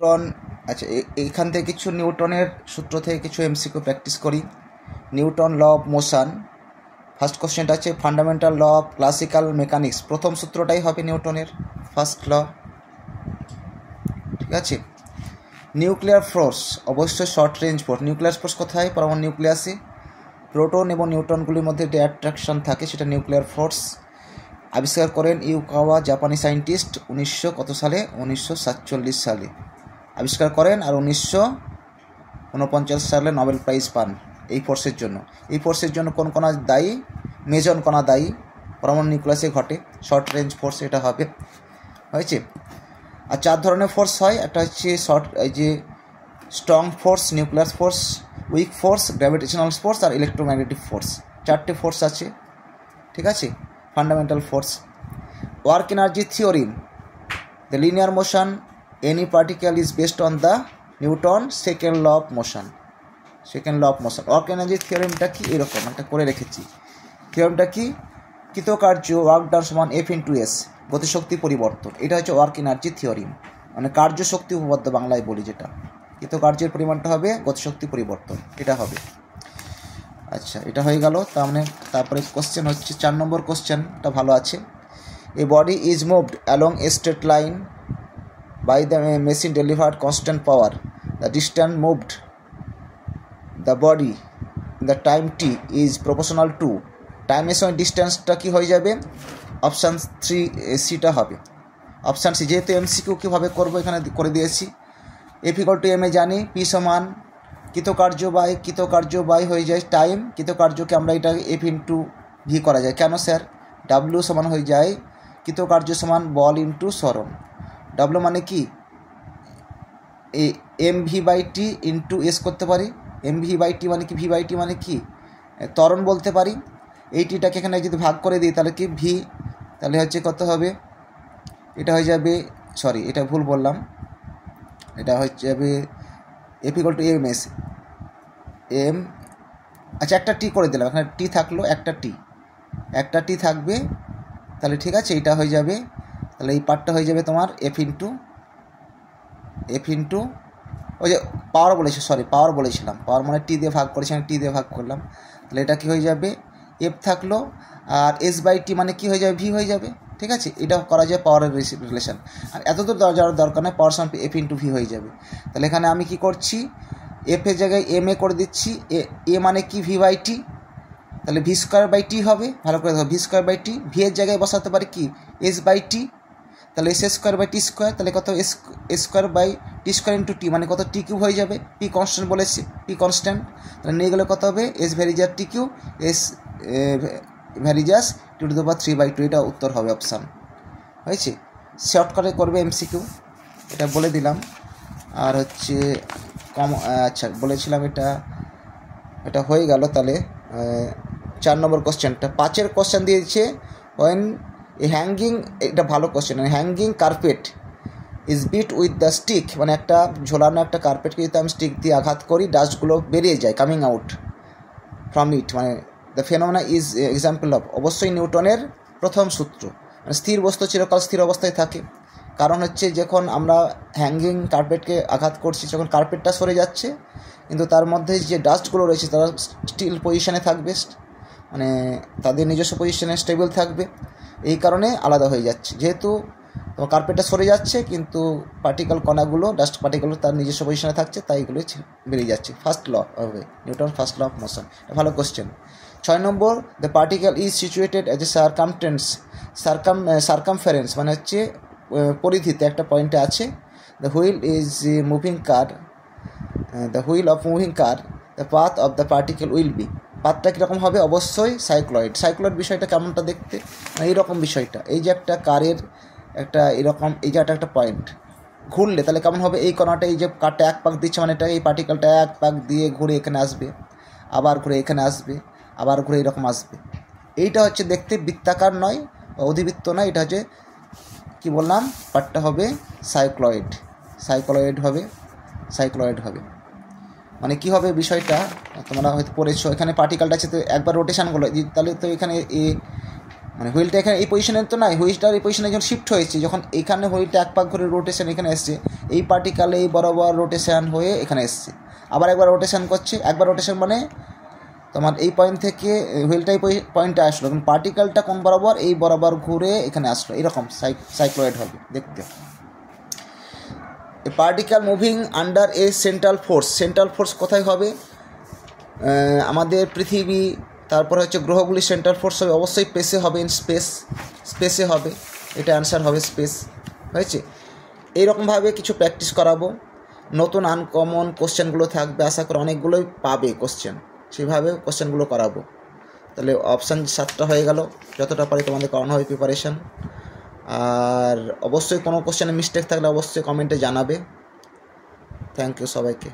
Newton. আচ্ছা, এইখান থেকে কিছু নিউটনের সূত্র থেকে কিছু এমসিকিউ প্র্যাকটিস করি। Newton law of motion, first কোশ্চেনটা আছে fundamental law of classical mechanics, প্রথম সূত্রটাই হবে নিউটনের ফার্স্ট ল, ঠিক আছে। নিউক্লিয়ার ফোর্স, অবশ্যই short range force. Nuclear force কোথায়? পরমাণু নিউক্লিয়াসে প্রোটন এবং নিউট্রনগুলির মধ্যে যে অ্যাট্রাকশন থাকে সেটা নিউক্লিয়ার ফোর্স। আবিষ্কার করেন ইউকাওয়া, জাপানি সায়েন্টিস্ট, 1947 সালে আবিষ্কার করেন, আর 1949 সালে নোবেল প্রাইজ পান এই ফোর্সের জন্য। এই ফোর্সের জন্য কোন কণা দায়ী? মেজন কণা দায়ী, পরমাণু নিউক্লিয়াসে ঘটে, শর্ট রেঞ্জ ফোর্স এটা হবে, হয়েছে। আর 4 ধরনের ফোর্স হয়, একটা হচ্ছে এই যে strong force, nuclear force, weak force, gravitational force আর ইলেকট্রোম্যাগনেটিক ফোর্স, 4টে ফোর্স আছে, ঠিক আছে। Fundamental force. Work energy theorem, the linear motion any particle is based on the Newton second law of motion. Work energy থিওরিমটা কি? এরকম একটা করে রেখেছি। থিওরিমটা কি? কৃতকার্য ওয়ার্ক ডান সমান এফ ইন্টু এস, গতিশক্তি পরিবর্তন। এটা হচ্ছে ওয়ার্ক এনার্জি থিওরিম, মানে কার্যশক্তি উপপাদ্য বাংলায় বলি, যেটা কৃতকার্যের পরিমাণটা হবে গতিশক্তি পরিবর্তন, এটা হবে। আচ্ছা, এটা হয়ে গেল। তারপরে কোশ্চেন হচ্ছে 4 নম্বর কোশ্চেনটা ভালো আছে। A body is moved along a straight line by the machine delivered constant power. The distance moved the body in the time t is proportional to, টাইমের সঙ্গে ডিস্ট্যান্সটা কী হয়ে যাবে? অপশান 3 হবে। অপশান সি, যেহেতু এমসিকিউ কীভাবে করবো এখানে করে দিয়েছি। F equal to M A জানি, পি সমান কৃতকার্য বাই হয়ে যায় টাইম, কৃতকার্যকে আমরা এটা এফ ইন্টু ভি করা যায়। কেন স্যার? ডাব্লিউ সমান হয়ে যায় কৃতকার্য সমান বল ইন্টু সরণ। ডাব্লিউ মানে কি? M V by T into S করতে পারি। এম ভি বাই টি মানে কি? ভি বাই টি মানে কি? ত্বরণ বলতে পারি। এই টিটাকে এখানে যদি ভাগ করে দিই তাহলে কি ভি, তাহলে হচ্ছে কত হবে? এটা হয়ে যাবে, সরি এটা ভুল বললাম, এটা হচ্ছে যাবে F equal to M S M. আচ্ছা, একটা টি করে দিলাম, এখানে টি থাকলো, একটা টি থাকবে, তাহলে ঠিক আছে, এটা হয়ে যাবে। তাহলে এই পার্টটা হয়ে যাবে তোমার এফ ইন্টু ওই যে পাওয়ার বলেছিলাম, পাওয়ার মানে টি দিয়ে ভাগ করেছি, টি দিয়ে ভাগ করলাম, তাহলে এটা কি হয়ে যাবে? এফ থাকলো, আর এস বাই টি মানে কি হয়ে যাবে? ভি হয়ে যাবে, ঠিক আছে। এটা করা যায় পাওয়ারের রিলেশন। আর এতদূর যাওয়ার দরকার নেই, পাওয়ার সমান এফ ইন্টু ভি হয়ে যাবে। তাহলে এখানে আমি কি করছি? এফ এর জায়গায় এম এ করে দিচ্ছি, এ মানে কি? ভি বাই টি, তাহলে ভি স্কোয়ার বাই টি হবে। ভালো করে দেখো, v square by t, v এর জায়গায় বসাতে পারি কি? এস বাই টি, তাহলে s square by t square, তাহলে কত? S square by t square into t মানে কত? টি কিউ হয়ে যাবে। পি কনস্ট্যান্ট বলেছি, পি কনস্ট্যান্ট, তাহলে নিয়ে গেলে কত হবে? S varies as t cube, s varies as to to the power 3/2, এটা উত্তর হবে অপশান, হয়েছে। শর্টকাটে করবে এমসিকিউ, এটা বলে দিলাম। আর হচ্ছে আচ্ছা বলেছিলাম এটা হয়ে গেল। তাহলে 4 নম্বর কোশ্চেনটা, 5 কোশ্চেন দিয়েছে। ওয়েন এ হ্যাঙ্গিং, এটা ভালো question, hanging carpet is bit with the stick, মানে একটা ঝোলানো একটা কার্পেটকে যদি আমি স্টিক দিয়ে আঘাত করি, ডাস্টগুলো বেরিয়ে যায়, কামিং আউট ফ্রম ইট, মানে the phenomena is example of. অবশ্যই নিউটনের প্রথম সূত্র, মানে স্থির বস্তু চিরকাল স্থির অবস্থায় থাকে। কারণ হচ্ছে যখন আমরা হ্যাঙ্গিং কার্পেটকে আঘাত করছি, যখন কার্পেটটা সরে যাচ্ছে, কিন্তু তার মধ্যে যে ডাস্টগুলো রয়েছে তারা স্টিল পজিশনে থাকবে, মানে তাদের নিজস্ব পজিশনে স্টেবল থাকবে, এই কারণে আলাদা হয়ে যাচ্ছে। যেহেতু কার্পেটটা সরে যাচ্ছে কিন্তু পার্টিকেল কণাগুলো, ডাস্ট পার্টিকেল তার নিজস্ব পজিশনে থাকছে, তাই এগুলো বেরিয়ে যাচ্ছে। ফার্স্ট ল হবে Newton, first law of motion, ভালো কোশ্চেন। 6 নম্বর, the particle is situated as a circumference, মানে হচ্ছে পরিধিতে একটা পয়েন্টে আছে। The wheel of moving car, the path of the particle will be. পাথটা কীরকম হবে? অবশ্যই সাইক্লয়েড বিষয়টা কেমনটা দেখতে? এইরকম বিষয়টা, এই যে একটা কারের একটা এরকম, এই যে একটা পয়েন্ট ঘুরলে তাহলে কেমন হবে? এই কণাটা, এই যে কারটা এক পাক দিচ্ছে, মানে এটা এই পার্টিকেলটা এক পাক দিয়ে ঘুরে এখানে আসবে, আবার ঘুরে এখানে আসবে, আবার ঘুরে এরকম আসবে। এইটা হচ্ছে দেখতে বৃত্তাকার নয়, অধিবৃত্ত নয়, এটা হচ্ছে কি বললাম? পার্টটা হবে সাইক্লয়েড হবে। মানে কি হবে বিষয়টা তোমরা হয়তো পড়েছো, এখানে পার্টিকেলটা আছে, তো একবার রোটেশন করলো, তাহলে তো এখানে মানে হুইলটা এখানে এই পজিশনে তো নাই, হুইলটার এই পজিশনে যখন শিফট হয়েছে, যখন এখানে হুইলটা এক পাক ঘুরে রোটেশন এখানে এসছে, এই পার্টিকালে এই বরাবর রোটেশন হয়ে এখানে এসছে, আবার একবার রোটেশন করছে, একবার রোটেশন মানে তোমার এই পয়েন্ট থেকে হুইলটা এই পয়েন্টে আসলো, কিন্তু পার্টিকেলটা কোন বরাবর, এই বরাবর ঘুরে এখানে আসলো, এরকম সাইক্লয়েড হবে দেখতে। এ particle moving under a central force কোথায় হবে? আমাদের পৃথিবী, তারপরে হচ্ছে গ্রহগুলির সেন্ট্রাল ফোর্স হবে অবশ্যই স্পেসে হবে, স্পেসে হবে, এটা অ্যান্সার হবে স্পেস। হয়েছে? এইরকমভাবে কিছু প্র্যাকটিস করাবো, নতুন আনকমন কোশ্চেনগুলো থাকবে, আশা করি অনেকগুলোই পাবে কোশ্চেন, সেভাবে কোশ্চেনগুলো করাবো। তাহলে অপশান 7টা হয়ে গেল, যতটা পারি তোমাদের করানো হবে প্রিপারেশান। আর অবশ্যই কোনো কোশ্চেনে মিস্টেক থাকলে অবশ্যই কমেন্টে জানাবে। থ্যাংক ইউ সবাইকে।